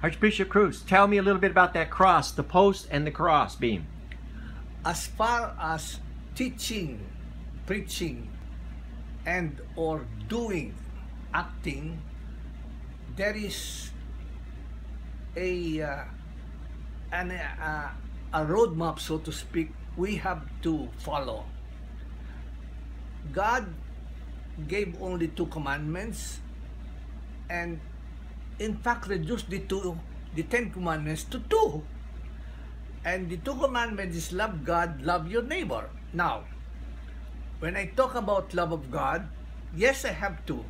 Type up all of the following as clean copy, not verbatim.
Archbishop Cruz, tell me a little bit about that cross, the post and the cross beam. As far as teaching, preaching, and or doing, acting, there is a roadmap, so to speak, we have to follow. God gave only 2 commandments, and in fact reduced the 10 commandments to 2. And the 2 commandments is love God, love your neighbor. Now, when I talk about love of God, yes, I have to.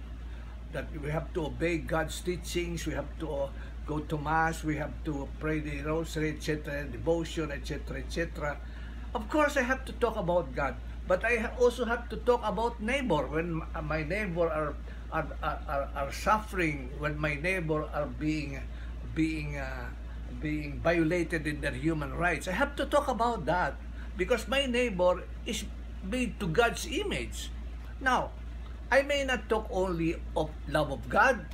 That we have to obey God's teachings, we have to go to Mass, we have to pray the Rosary, etc., devotion, etc., etc. Of course, I have to talk about God, but I also have to talk about neighbor. When my neighbor are suffering, when my neighbor are being violated in their human rights, I have to talk about that, because my neighbor is made to God's image. Now, I may not talk only of love of God,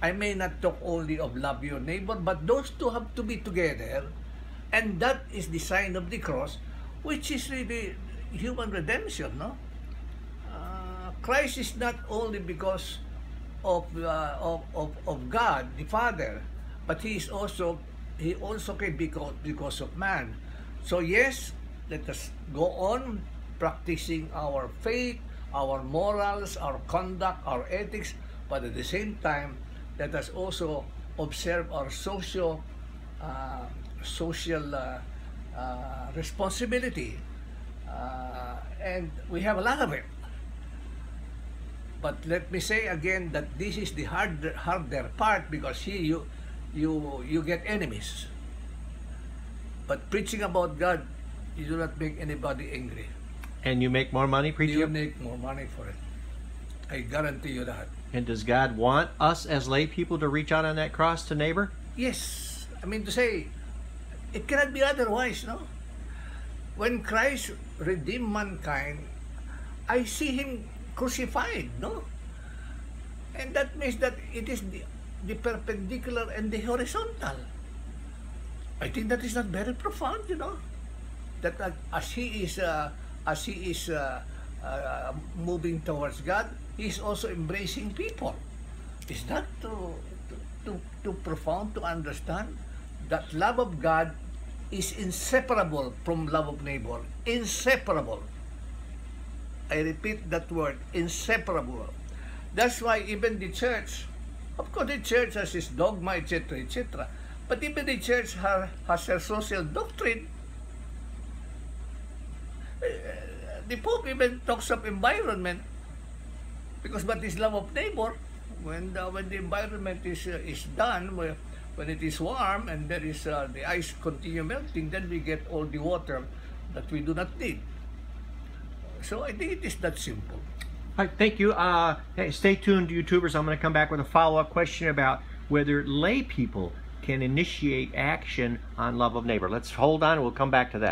I may not talk only of love your neighbor, but those 2 have to be together, and that is the sign of the cross, which is really human redemption, no? Christ is not only because of God, the Father, but he also came because of man. So yes, let us go on practicing our faith, our morals, our conduct, our ethics, but at the same time, let us also observe our social responsibility, and we have a lot of it. But let me say again that this is the harder part, because here you get enemies. But preaching about God, you do not make anybody angry. And you make more money preaching? You make more money for it. I guarantee you that. And does God want us as lay people to reach out on that cross to neighbor? Yes. I mean to say, it cannot be otherwise, no? When Christ redeemed mankind, I see him crucified, no? And that means that it is the perpendicular and the horizontal. I think that is not very profound, you know? That as he is moving towards God, he is also embracing people. Is that too profound to understand? That love of God is inseparable from love of neighbor. Inseparable. I repeat that word, inseparable. That's why even the church, of course the church has its dogma, etc., etc., but even the church has her social doctrine. The Pope even talks of environment, because what is love of neighbor? When the environment is done, when it is warm and there is the ice continue melting, then we get all the water that we do not need. So I think it is that simple. All right, thank you. Hey, stay tuned, YouTubers. I'm going to come back with a follow-up question about whether lay people can initiate action on love of neighbor. Let's hold on and we'll come back to that.